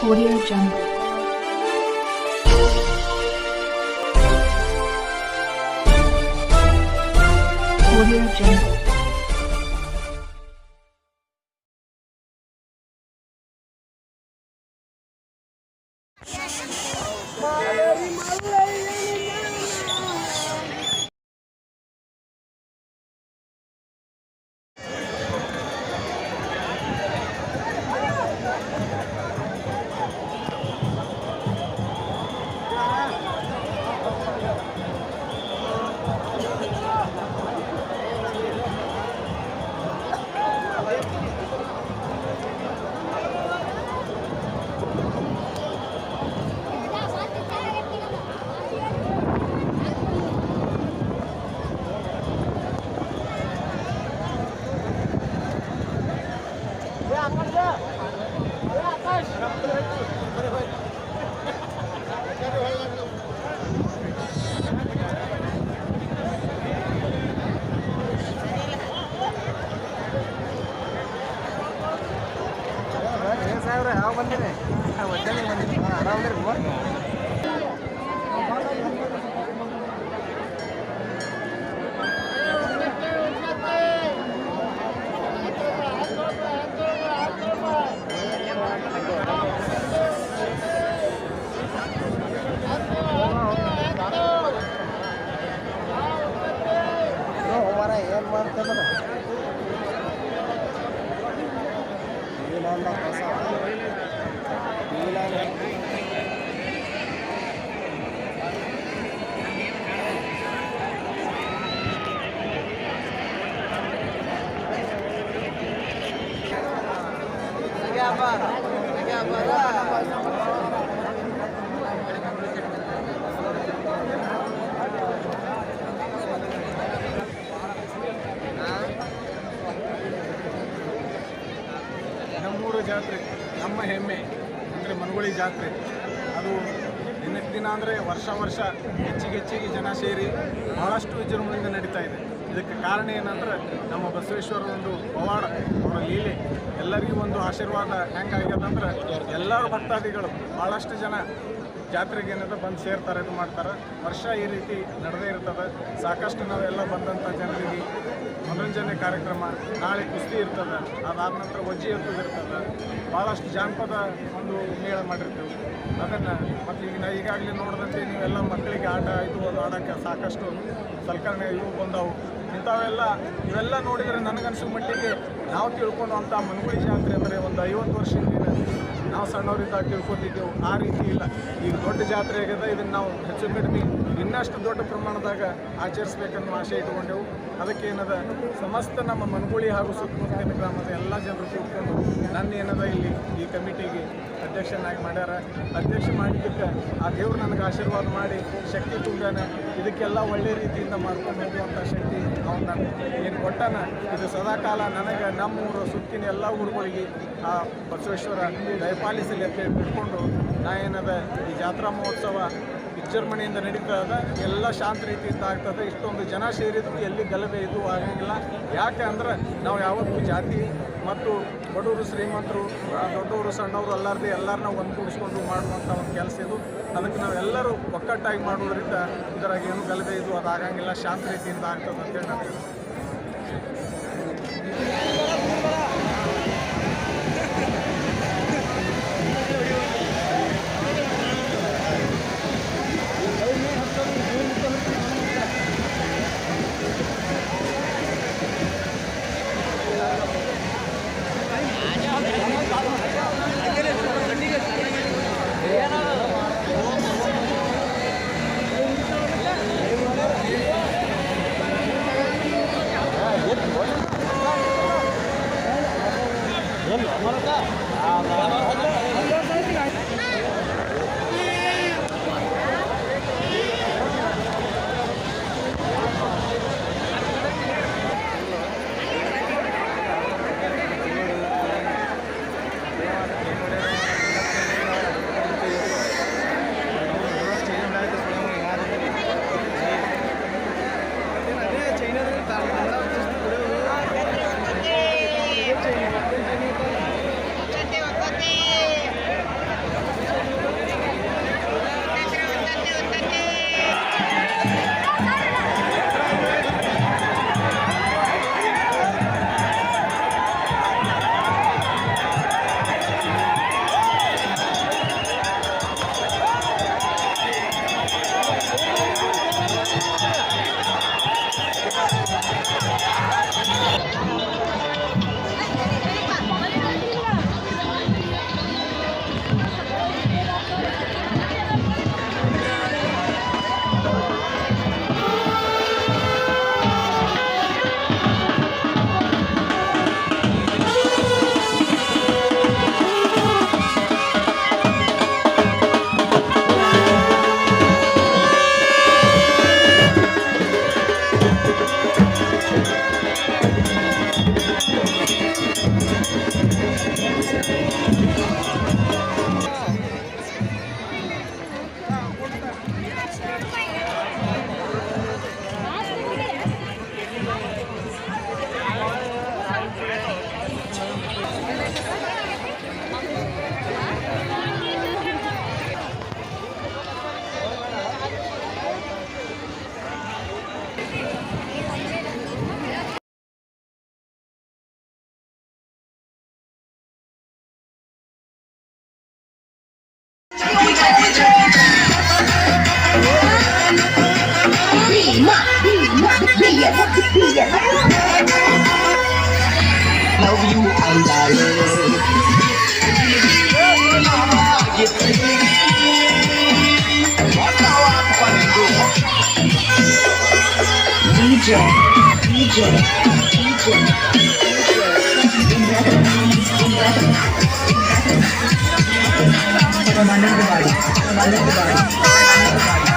Audio Jungle. Audio Jungle. ಯಾವ ಬಂದಿರಿ ಒಡ್ಡನೆ ಬಂದಿರಿ ಆರಾಮ್ರಿ ಏನು ಮಾಡ್ತಂದ್ರೆ ನಮ್ಮೂರು ಜಾತ್ರೆ ನಮ್ಮ ಹೆಮ್ಮೆ ಅಂದರೆ ಮನಗುಳಿ ಜಾತ್ರೆ. ಅದು ದಿನಕ್ಕೆ ದಿನ ಅಂದರೆ ವರ್ಷ ಹೆಚ್ಚಿಗೆ ಜನ ಸೇರಿ ಭಾಳಷ್ಟು ವಿಜೃಂಭಣೆಯಿಂದ ನಡೀತಾ ಇದೆ. ಇದಕ್ಕೆ ಕಾರಣ ಏನಂದ್ರೆ ನಮ್ಮ ಬಸವೇಶ್ವರ ಒಂದು ಪವಾಡ, ಅವರ ಲೀಲೆ, ಎಲ್ಲರಿಗೂ ಒಂದು ಆಶೀರ್ವಾದ ಹೆಂಗಾಗ್ಯದಂದ್ರೆ ಎಲ್ಲರೂ ಭಕ್ತಾದಿಗಳು ಭಾಳಷ್ಟು ಜನ ಜಾತ್ರೆಗೆ ಏನದ ಬಂದು ಸೇರ್ತಾರೆ, ಇದು ಮಾಡ್ತಾರೆ. ವರ್ಷ ಈ ರೀತಿ ನಡೆದೇ ಇರ್ತದೆ. ಸಾಕಷ್ಟು ನಾವೆಲ್ಲ ಬಂದಂಥ ಜನರಿಗೆ ಮನೋರಂಜನೆ ಕಾರ್ಯಕ್ರಮ, ನಾಳೆ ಕುಸ್ತಿ ಇರ್ತದೆ, ಅದಾದ ನಂತರ ವಜ್ಜಿ ಎತ್ತುದು ಇರ್ತದೆ, ಭಾಳಷ್ಟು ಜಾನಪದ ಒಂದು ಮೇಳ ಮಾಡಿರ್ತೀವಿ. ಅದನ್ನು ಮತ್ತು ಈಗಾಗಲೇ ನೋಡಿದಂತೆ ನೀವೆಲ್ಲ ಮಕ್ಕಳಿಗೆ ಆಟ ಇದು ಒಂದು ಆಡೋಕ್ಕೆ ಸಾಕಷ್ಟು ಸಲಕರಣೆ ಇವು ಬಂದವು. ಇವೆಲ್ಲ ನೋಡಿದರೆ ನನಗನ್ಸೋ ಮಟ್ಟಿಗೆ ನಾವು ತಿಳ್ಕೊಳ್ಳುವಂಥ ಮನಗುಳಿ ಜಾತ್ರೆ ಅಂದರೆ ಒಂದು 50 ವರ್ಷದಿಂದ ನಾವು ಸಣ್ಣವರಿದ್ದಾಗ ತಿಳ್ಕೊತಿದ್ದೆವು. ಆ ರೀತಿ ಇಲ್ಲ, ಈಗ ದೊಡ್ಡ ಜಾತ್ರೆ ಆಗಿದೆ. ಇದನ್ನು ನಾವು ಹೆಚ್ಚು ಕಡಿಮೆ ಇನ್ನಷ್ಟು ದೊಡ್ಡ ಪ್ರಮಾಣದಾಗ ಆಚರಿಸ್ಬೇಕನ್ನೋ ಆಸೆ ಇಟ್ಕೊಂಡೆವು. ಅದಕ್ಕೆ ಏನದ ಸಮಸ್ತ ನಮ್ಮ ಮನಗುಳಿ ಹಾಗೂ ಸುತ್ತಮುತ್ತಲಿನ ಗ್ರಾಮದ ಎಲ್ಲ ಜನರು ಕೂತ್ಕೊಂಡು ನನ್ನ ಏನದ ಇಲ್ಲಿ ಈ ಕಮಿಟಿಗೆ ಅಧ್ಯಕ್ಷನಾಗಿ ಮಾಡ್ಯಾರ. ಅಧ್ಯಕ್ಷ ಮಾಡಿದ್ದಕ್ಕೆ ಆ ದೇವ್ರು ನನಗೆ ಆಶೀರ್ವಾದ ಮಾಡಿ ಶಕ್ತಿ ತುಂಬ್ಯಾನ. ಇದಕ್ಕೆಲ್ಲ ಒಳ್ಳೆ ರೀತಿಯಿಂದ ಮಾಡ್ಕೊಂಡು ಹೋಗುವಂಥ ಶಕ್ತಿ ಅವ್ನು ನಾನು ಏನು ಕೊಟ್ಟಾನ. ಇದು ಸದಾಕಾಲ ನನಗೆ ನಮ್ಮೂರು ಸುತ್ತಿನ ಎಲ್ಲ ಊರುಗಳಿಗೆ ಆ ಬಸವೇಶ್ವರ ದಯಪಾಲಿಸಲಿ ಅಂತ ಹೇಳಿ ಬಿಟ್ಕೊಂಡು ನಾ ಏನದ ಈ ಜಾತ್ರಾ ಮಹೋತ್ಸವ ವಿಜೃಂಭಣೆಯಿಂದ ನಡೀತಾ ಇದೆ. ಎಲ್ಲ ಶಾಂತ ರೀತಿಯಿಂದ ಆಗ್ತದೆ. ಇಷ್ಟೊಂದು ಜನ ಸೇರಿದ್ರು ಎಲ್ಲಿ ಗಲಭೆ ಇದು ಆಗಂಗಿಲ್ಲ. ಯಾಕೆ ಅಂದ್ರೆ ನಾವು ಯಾವತ್ತೂ ಜಾತಿ ಮತ್ತು ಬಡವರು ಶ್ರೀಮಂತರು ದೊಡ್ಡವರು ಸಣ್ಣವರು ಎಲ್ಲರನ್ನ ಒಂದುಗೂಡಿಸ್ಕೊಂಡು ಮಾಡುವಂಥ ಒಂದು ಕೆಲಸ ಇದು. ಅದಕ್ಕೆ ನಾವೆಲ್ಲರೂ ಒಕ್ಕಟ್ಟಾಗಿ ಮಾಡೋದ್ರಿಂದ ಇದರಾಗ ಏನು ಗಲಭೆ ಇದು ಅದು ಆಗಂಗಿಲ್ಲ, ಶಾಂತ ರೀತಿಯಿಂದ ಆಗ್ತದೆ ಅಂತೇಳಿ ನಾನು Love you and darling. DJ, DJ, DJ.